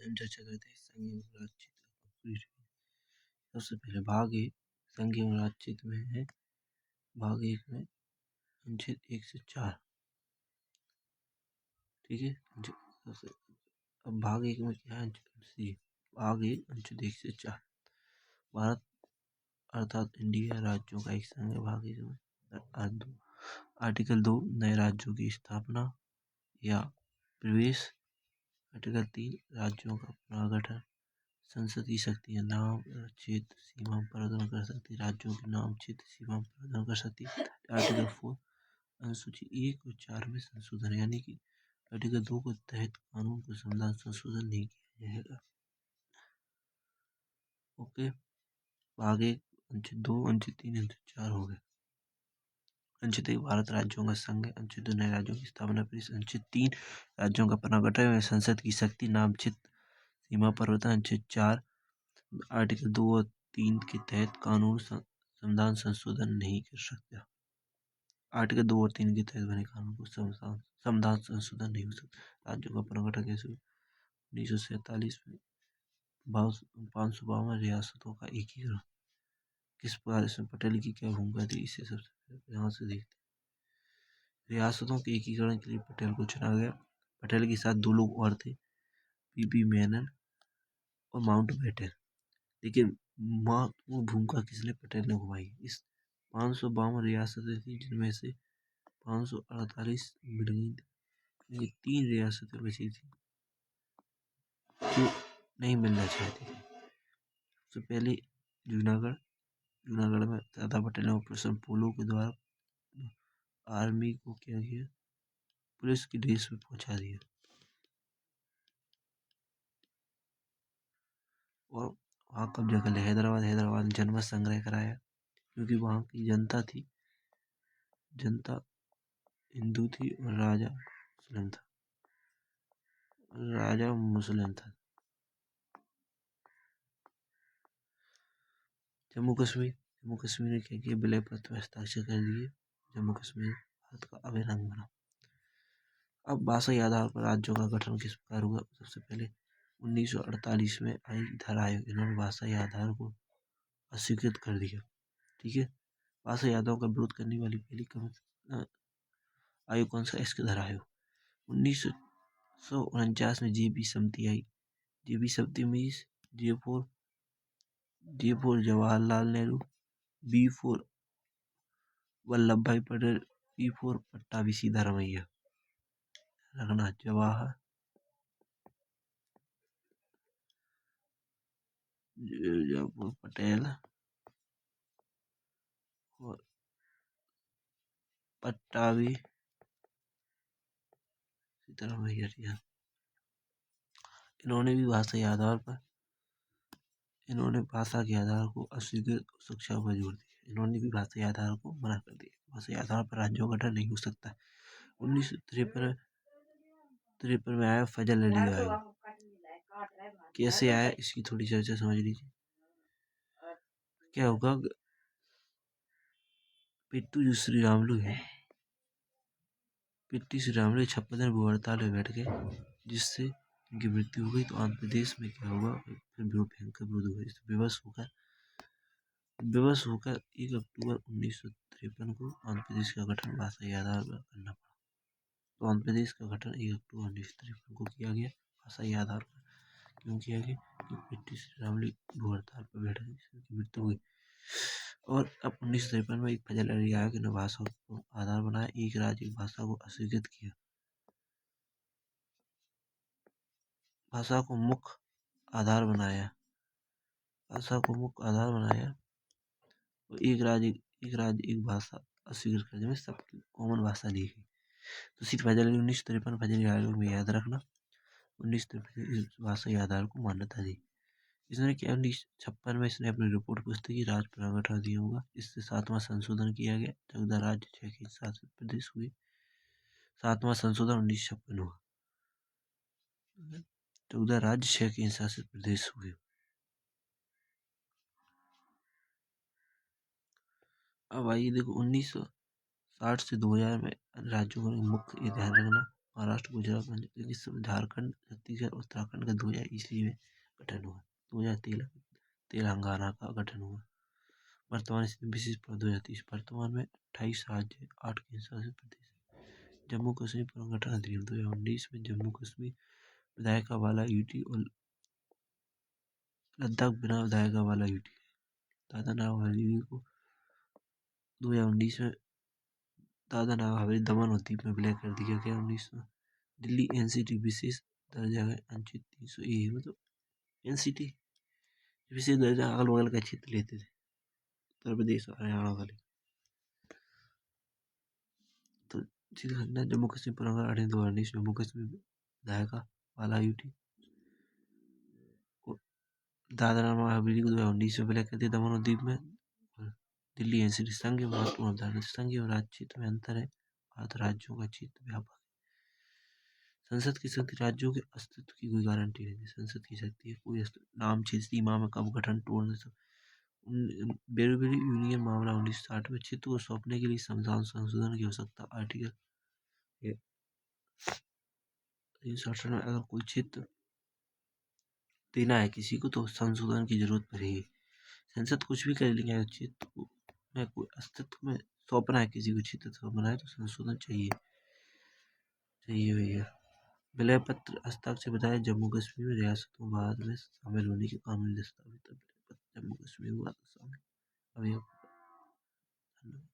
आज हम चर्चा करते हैं संघीय गणराज्य। सबसे पहले भाग एक संघीय गणराज्य में है। भाग एक में अनुच्छेद 1 से 4। ठीक है। अब भाग एक में क्या है? भाग एक अनुच्छेद 1 से 4। भारत अर्थात इंडिया राज्यों का एक संघ है। भाग एक में आर्टिकल 2 नए राज्यों की स्थापना या प्रवेश। आर्टिकल 3 राज्यों का पुनर्गठन। संसद की शक्तियाँ नाम क्षेत्र सीमा परिवर्तन कर सकती। राज्यों के नाम क्षेत्र सीमा परिवर्तन कर सकती। आर्टिकल 4 अनुसूची 1 और 4 में संशोधन, यानी कि आर्टिकल 2 के तहत कानून को संविधान संशोधन नहीं किया जाएगा। ओके। भाग 1 अनुच्छेद 2 अनुच्छेद 3 अनुच्छेद 4 हो गए। अनुच्छेद 1 भारत राज्यों का संघ है। अनुच्छेद 2 नए राज्यों की स्थापना। अनुच्छेद 3 राज्यों का पुनर्गठन में संसद की शक्ति नाम क्षेत्र सीमा परिवर्तन। अनुच्छेद 4 आर्टिकल 2 और 3 के तहत कानून संविधान संशोधन नहीं कर सकता। आर्टिकल 2 और 3 के तहत बने कानून को संविधान संशोधन नहीं हो सकता। राज्यों का पुनर्गठन कैसे? 1947 में 552 रियासतों का एकीकरण। किस प्रकार इसमें पटेल की क्या भूमिका थी, इसे सबसे पहले यहाँ से देखते हैं। रियासतों के एकीकरण के लिए पटेल को चुना गया। पटेल के साथ 2 लोग और थे, पीपी मेनन और माउंटबेटन। लेकिन महत्वपूर्ण भूमिका किसने? पटेल ने निभाई। इस 552 रियासतें थी, जिनमें से 548 मिल गई थी। 3 रियासतें बची थी जो नहीं मिलना चाहती थी। सबसे पहले जूनागढ़ में सरदार पटेल ने ऑपरेशन पोलो के द्वारा आर्मी को क्या किया? पुलिस की ड्रेस में पहुंचा दिया और वहाँ कब्जा कर लिया। हैदराबाद जनमत संग्रह कराया, क्योंकि वहाँ की जनता हिंदू थी और राजा मुस्लिम था। जम्मू कश्मीर ने क्या किया? विलय पत्र पर हस्ताक्षर कर दिए। जम्मू कश्मीर भारत का अभिन्न अंग बना। अब भाषाई आधार पर राज्यों का गठन किस प्रकार हुआ? सबसे पहले 1948 में आई धर आयोग, इन्होंने भाषाई आधार को अस्वीकृत कर दिया। ठीक है। भाषाई आधार का विरोध करने वाली पहली आयोग कौन सा? इसके धर आयोग। 1949 में जेबी समिति आई। जेबी समिति में J4 जवाहरलाल नेहरू, B4 वल्लभ भाई पटेल, P4 पट्टाभी सीतारमैया। रखना जवाहर पटेल और पट्टाभी सीतारमैया। इन्होंने भी इन्होंने भाषा के आधार को अस्वीकृत और शिक्षा पर जोर दिया। इन्होंने भी भाषाई आधार को मना कर दिया। भाषाई आधार पर राज्यों का गठन नहीं हो सकता। 1953 में आया फजल अली आयोग। कैसे आया, इसकी थोड़ी चर्चा समझ लीजिए। क्या होगा? पिट्टू श्री रामुलू 56 दिन भूख हड़ताल में बैठ गए, जिससे उनकी मृत्यु हो गई। तो आंध्र प्रदेश में क्या हुआ? फिर भयंकर विरोध हुआ। बेबस होकर 1 अक्टूबर 1953 को आंध्र प्रदेश का गठन भाषाई आधार पर करना पड़ा। तो आंध्र प्रदेश का गठन 1 अक्टूबर 1953 को किया गया भाषाई आधार पर। क्यों किया गया? क्योंकि पिट्टू श्री रामुलू भूख हड़ताल पर बैठ गए, जिससे उनकी मृत्यु हो गई। और अब 1953 में एक फजल अली आयोग ने भाषा को आधार बनाया, एक राज्य एक भाषा को अस्वीकृत किया। भाषा को मुख्य आधार बनाया और एक राज्य एक भाषा अस्वीकृत कर दिया, सबकी कॉमन भाषा दी गई। तो सिर्फ फजल अली 1953 फजल आयोग में याद रखना। 1953 इस भाषाई आधार को मान्यता दी। इसने क्या 1956 में इसने अपनी रिपोर्ट पुस्तक राज पुनर्गठन दिया होगा। इससे 7वां संशोधन किया गया। 14 राज्य 6 केंद्र शासित प्रदेश हुए। 7वां संशोधन 1956 हुआ। 14 राज्य 6 केंद्र शासित प्रदेश हुए। अब आइए देखो 1960 से 2000 में राज्यों का मुख्य ध्यान रखना महाराष्ट्र, गुजरात, लेकिन इस समय झारखंड, छत्तीसगढ़, उत्तराखंड का 2000 ईस्वी में गठन हुआ। 2013 तेलंगाना का गठन हुआ। वर्तमान स्थिति विशिष्ट 2030। वर्तमान में 28 राज्य, 8 केंद्र शासित प्रदेश। जम्मू कश्मीर पुनर्गठन अधिनियम 2019 में जम्मू कश्मीर विधायिका वाला यूटी और लद्दाख बिना विधायिका वाला यूटी। दादरा नगर हवेली को 2019 में दादरा नगर हवेली, दमन और दीव में विलय कर दिया गया। 19 में दिल्ली एनसीटी विशेष दर्जा है, अनुच्छेद 300 ए, मतलब एनसीटी विशेष दर्जा अगल बगल का क्षेत्र लेते थे, उत्तर प्रदेश और हरियाणा वाले। तो जम्मू कश्मीर पुनर्गठन अधिनियम 2019 जम्मू कश्मीर विधायिका वाला यूटी दादरा नगर हवेली को 2019 में विलय कर दिया, दमन और दीव में। दिल्ली एनसीटी संघ महत्वपूर्ण अवधारणा, संघ और राज्य क्षेत्र में अंतर है। भारत राज्यों का क्षेत्र व्यापक है। संसद की शक्ति राज्यों के अस्तित्व की कोई गारंटी नहीं है। संसद की शक्ति है कोई नाम क्षेत्र सीमा में कब गठन तोड़ने से बेरबेरी यूनियन मामला 1960 में क्षेत्र को सौंपने के लिए संविधान संशोधन की आवश्यकता। आर्टिकल 360 में अगर कोई क्षेत्र देना है किसी को तो संशोधन की जरूरत पड़ेगी। संसद कुछ भी कर लेंगे, क्षेत्र को में कोई अस्तित्व में सौंपना है किसी को क्षेत्र सौंपना है तो संशोधन चाहिए भैया। विलय पत्र हस्ताक्षर बताया जम्मू कश्मीर में रियासतों भारत में शामिल होने के कानूनी दस्तावेज। जम्मू कश्मीर हुआ शामिल। अभी धन्यवाद।